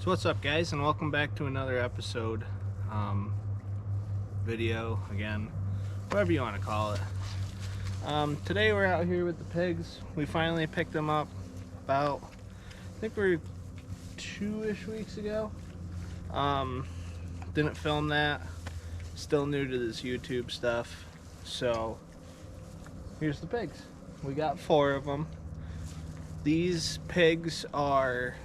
So what's up, guys, and welcome back to another episode, video, again, whatever you want to call it. Today we're out here with the pigs. We finally picked them up about, I think we're 2-ish weeks ago. Didn't film that, still new to this YouTube stuff, so here's the pigs. We got 4 of them. These pigs are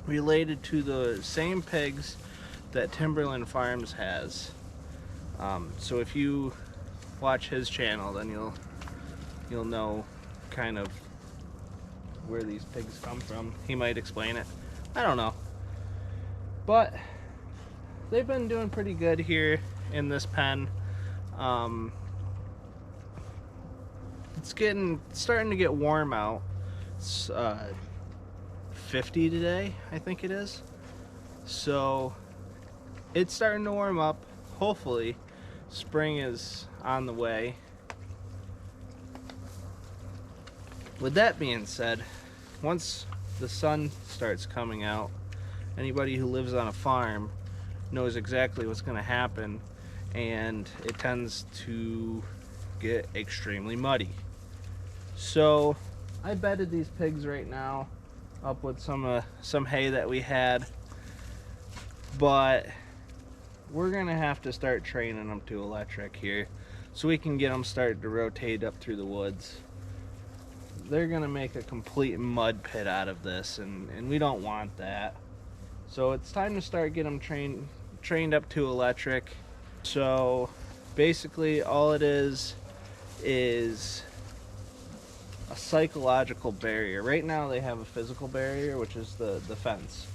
related to the same pigs that Timberland Farms has. So if you watch his channel, then you'll know kind of where these pigs come from. He might explain it. I don't know. But they've been doing pretty good here in this pen. It's starting to get warm out. It's 50 today, I think it is. So it's starting to warm up. Hopefully spring is on the way. With that being said, once the sun starts coming out, anybody who lives on a farm knows exactly what's going to happen, and it tends to get extremely muddy. So I bedded these pigs right now up with some hay that we had, but we're gonna have to start training them to electric here so we can get them started to rotate up through the woods. They're gonna make a complete mud pit out of this, and we don't want that. So it's time to start getting them trained up to electric. So basically all it is a psychological barrier. Right now they have a physical barrier, which is the fence.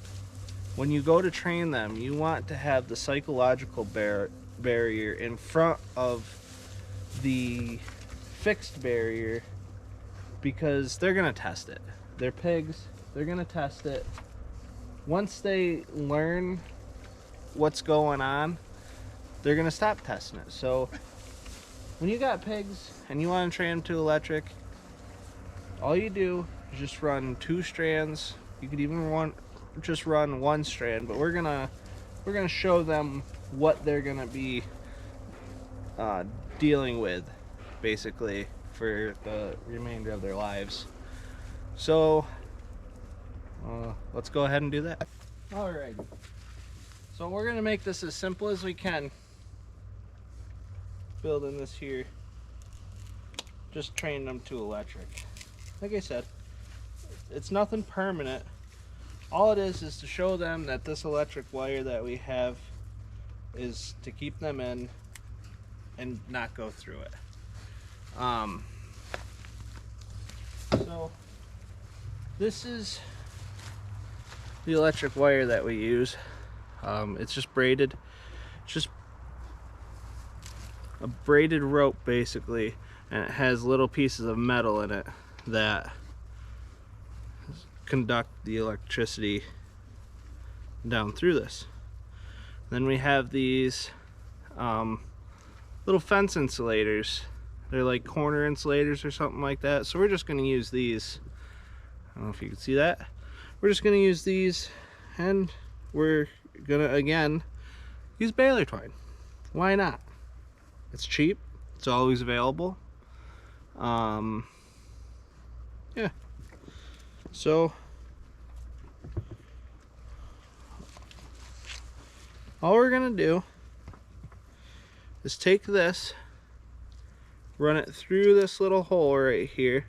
When you go to train them, you want to have the psychological barrier in front of the fixed barrier, because they're gonna test it. They're pigs, they're gonna test it. Once they learn what's going on, they're gonna stop testing it. So when you got pigs and you want to train them to electric, all you do is just run 2 strands. You could even just run 1 strand, but we're gonna show them what they're gonna be dealing with, basically, for the remainder of their lives. So let's go ahead and do that. Alright, so we're gonna make this as simple as we can, building this here, just train them to electric. Like I said, it's nothing permanent. All it is to show them that this electric wire that we have is to keep them in and not go through it. So this is the electric wire that we use. It's just braided. It's just a braided rope, basically, and it has little pieces of metal in it that conduct the electricity down through this. Then we have these little fence insulators. They're like corner insulators or something like that. So we're just going to use these. I don't know if you can see that. We're just going to use these, and we're going to, again, use baler twine. Why not? It's cheap. It's always available. Yeah. So all we're gonna do is take this, run it through this little hole right here,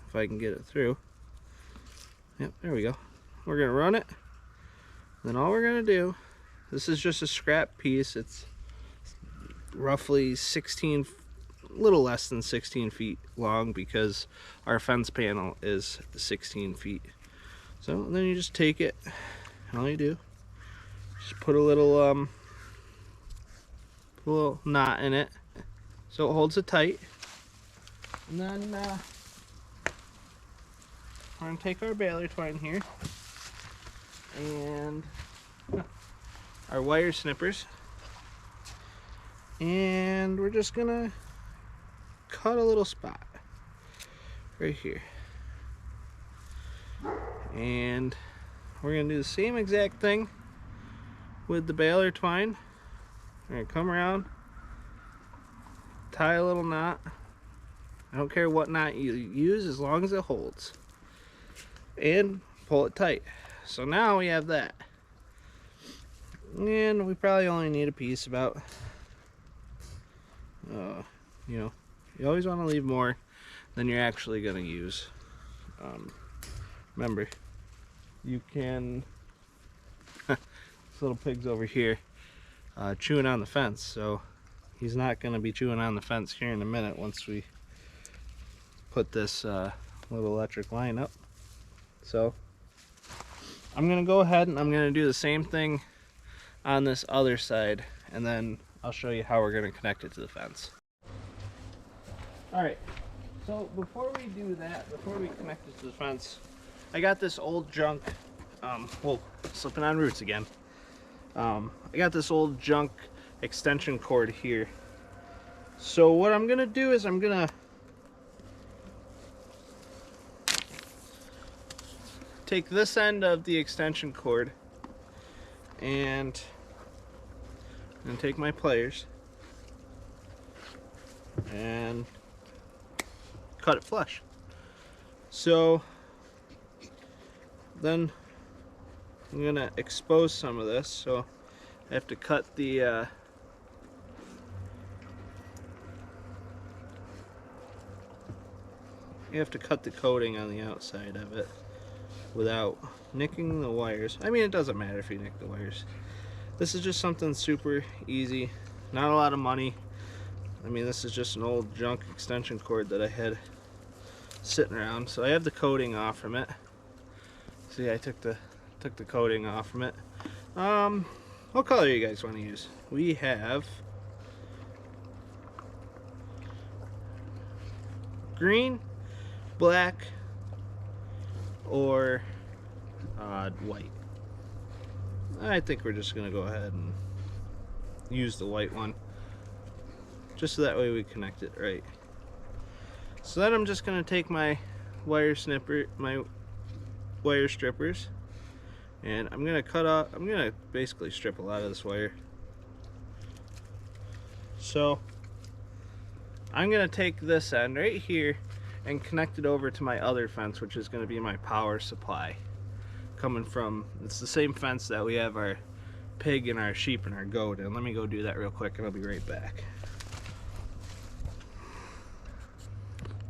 if I can get it through. Yep, there we go. We're gonna run it, then all we're gonna do, this is just a scrap piece. It's roughly 16, a little less than 16 feet long, because our fence panel is 16 feet. So then you just take it, all you do, just put a little knot in it so it holds it tight. And then we're gonna take our baler twine here and our wire snippers, and we're just gonna cut a little spot right here. And we're gonna do the same exact thing with the baler twine. We're gonna come around, tie a little knot. I don't care what knot you use as long as it holds, and pull it tight. So now we have that, and we probably only need a piece about you know, you always want to leave more than you're actually going to use. Remember, you can this little pig's over here chewing on the fence, so he's not going to be chewing on the fence here in a minute once we put this little electric line up. So I'm going to go ahead and I'm going to do the same thing on this other side, and then I'll show you how we're going to connect it to the fence. Alright, so before we do that, before we connect it to the fence, I got this old junk, whoa, slipping on roots again. I got this old junk extension cord here. So what I'm going to do is I'm going to take this end of the extension cord and I'm going to take my pliers and cut it flush. So then I'm going to expose some of this, so I have to cut the you have to cut the coating on the outside of it without nicking the wires. I mean, it doesn't matter if you nick the wires. This is just something super easy, not a lot of money. I mean, this is just an old junk extension cord that I had sitting around. So I have the coating off from it. See, I took the coating off from it. What color you guys want to use? We have green, black, or white. I think we're just gonna go ahead and use the white one, just so that way we connect it right. So then I'm just gonna take my wire strippers, and I'm gonna basically strip a lot of this wire. So I'm gonna take this end right here and connect it over to my other fence, which is gonna be my power supply. Coming from, it's the same fence that we have our pig and our sheep and our goat in. Let me go do that real quick and I'll be right back.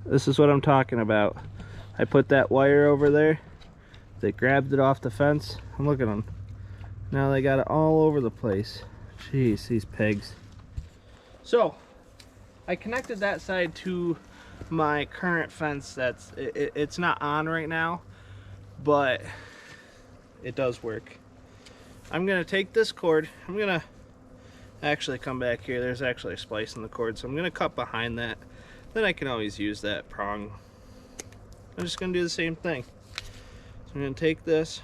This is what I'm talking about. I put that wire over there. They grabbed it off the fence. And look at them. Now they got it all over the place. Jeez, these pigs. So I connected that side to my current fence. It's not on right now, but it does work. I'm gonna take this cord, I'm gonna actually come back here. There's actually a splice in the cord, so I'm gonna cut behind that. Then I can always use that prong. I'm just gonna do the same thing. So I'm gonna take this,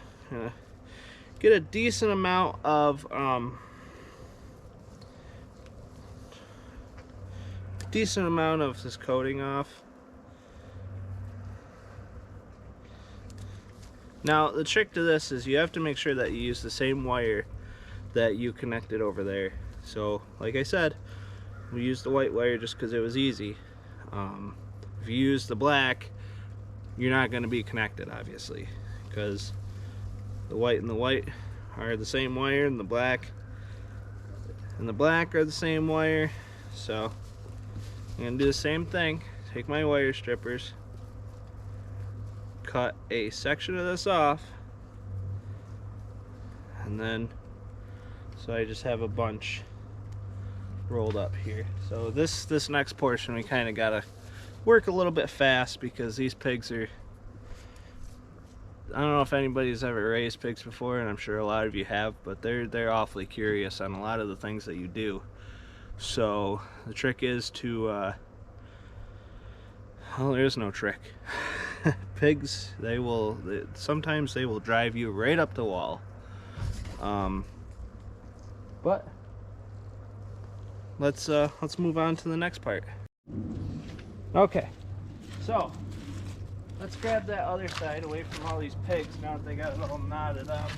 get a decent amount of this coating off. Now the trick to this is you have to make sure that you use the same wire that you connected over there. So like I said, we used the white wire just because it was easy. If you use the black, you're not going to be connected, obviously, because the white and the white are the same wire, and the black are the same wire. So I'm going to do the same thing. Take my wire strippers, cut a section of this off, and then so I just have a bunch rolled up here. So this next portion we kind of gotta work a little bit fast because these pigs are, I don't know if anybody's ever raised pigs before, and I'm sure a lot of you have, but they're awfully curious on a lot of the things that you do. So the trick is to well, there's no trick. Pigs, sometimes they will drive you right up the wall. But let's move on to the next part. Okay, so let's grab that other side away from all these pigs now that they got it all knotted up.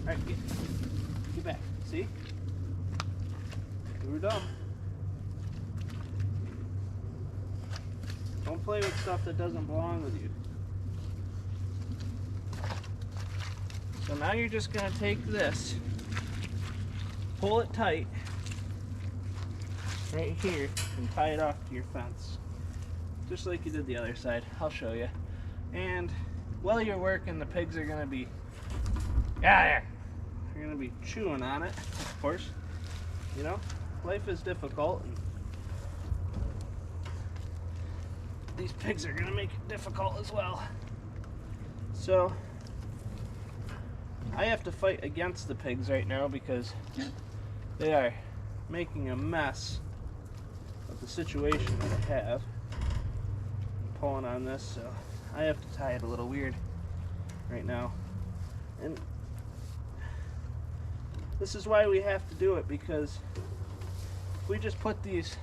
Alright, get back. See? We're done. Don't play with stuff that doesn't belong with you. So now you're just going to take this, pull it tight right here, and tie it off to your fence. Just like you did the other side. I'll show you. And while you're working, the pigs are going to be, they're going to be chewing on it, of course. You know, life is difficult, and these pigs are going to make it difficult as well. So I have to fight against the pigs right now because they are making a mess of the situation that I have. I'm pulling on this, so I have to tie it a little weird right now. And this is why we have to do it, because if we just put these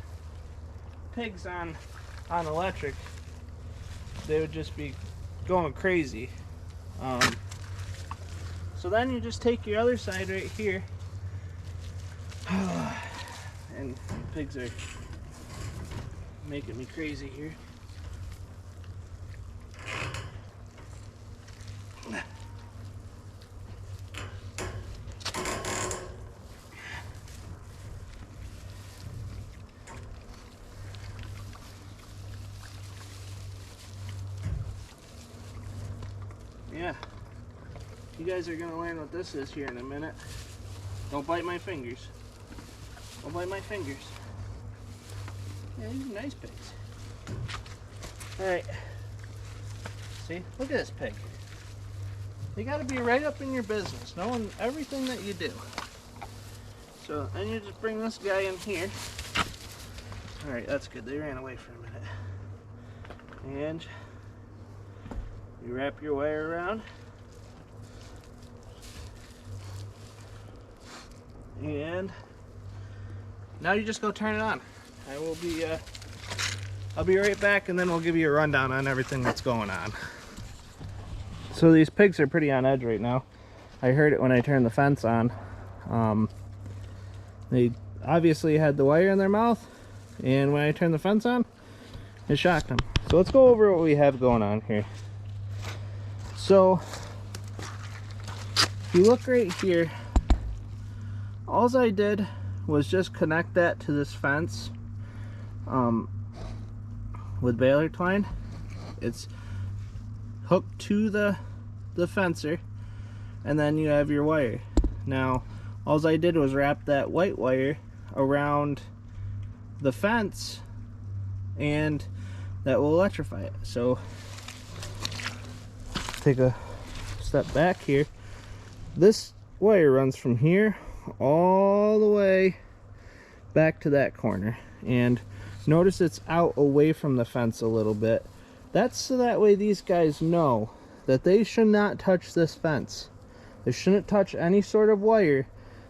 pigs on electric, they would just be going crazy. So then you just take your other side right here, and the pigs are making me crazy here. Yeah. You guys are gonna learn what this is here in a minute. Don't bite my fingers. Don't bite my fingers. Yeah, these are nice pigs. Alright. See? Look at this pig. You gotta be right up in your business, knowing everything that you do. So, and you just bring this guy in here. Alright, that's good. They ran away for a minute. And you wrap your wire around. And now you just go turn it on. I'll be right back, and then we'll give you a rundown on everything that's going on. So these pigs are pretty on edge right now. I heard it when I turned the fence on. They obviously had the wire in their mouth, and when I turned the fence on, it shocked them. So let's go over what we have going on here. So if you look right here, all I did was just connect that to this fence with baler twine. It's hooked to the fencer, and then you have your wire. Now all I did was wrap that white wire around the fence, and that will electrify it. So take a step back here. This wire runs from here all the way back to that corner, and notice it's out away from the fence a little bit. That's so that way these guys know that they should not touch this fence. They shouldn't touch any sort of wire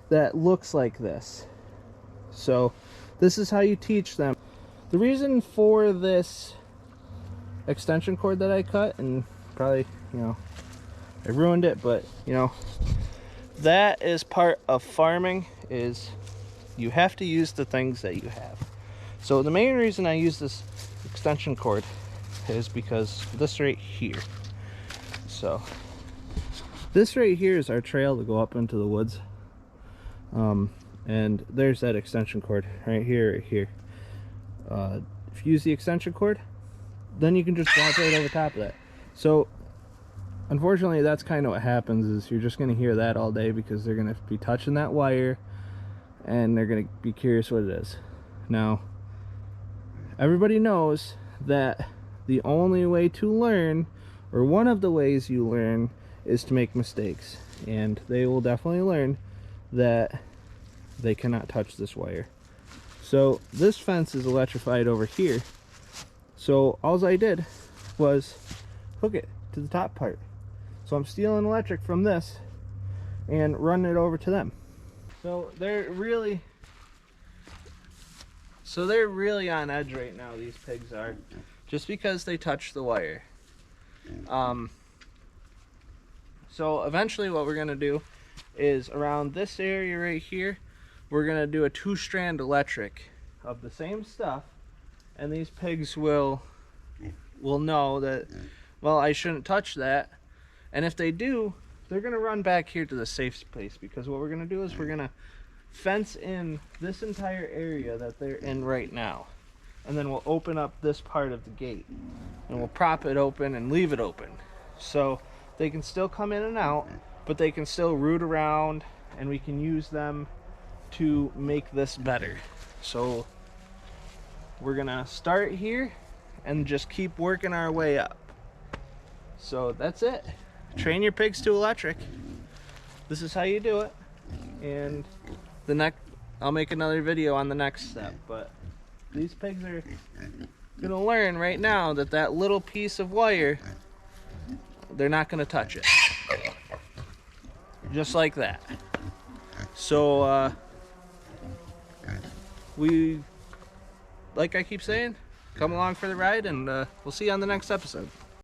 that looks like this. So this is how you teach them. The reason for this extension cord that I cut, and probably, you know, I ruined it, but you know, that is part of farming, is you have to use the things that you have. So the main reason I use this extension cord is because this right here. So this right here is our trail to go up into the woods. And there's that extension cord right here, right here. If you use the extension cord, then you can just walk right over top of that. So unfortunately, that's kind of what happens, is you're just going to hear that all day, because they're going to be touching that wire and they're going to be curious what it is. Now, everybody knows that the only way to learn, or one of the ways you learn, is to make mistakes. And they will definitely learn that they cannot touch this wire. So this fence is electrified over here. So all I did was hook it to the top part. So I'm stealing electric from this and running it over to them. So they're really on edge right now, these pigs are, just because they touched the wire. So eventually what we're gonna do is around this area right here, we're gonna do a 2-strand electric of the same stuff, and these pigs will know that, well, I shouldn't touch that. And if they do, they're gonna run back here to the safe space, because what we're gonna do is we're gonna fence in this entire area that they're in right now, and then we'll open up this part of the gate and we'll prop it open and leave it open, so they can still come in and out, but they can still root around, and we can use them to make this better. So we're gonna start here and just keep working our way up. So that's it. Train your pigs to electric. This is how you do it. And I'll make another video on the next step, but these pigs are gonna learn right now that that little piece of wire, they're not gonna touch it. Just like that. So like I keep saying, come along for the ride, and we'll see you on the next episode.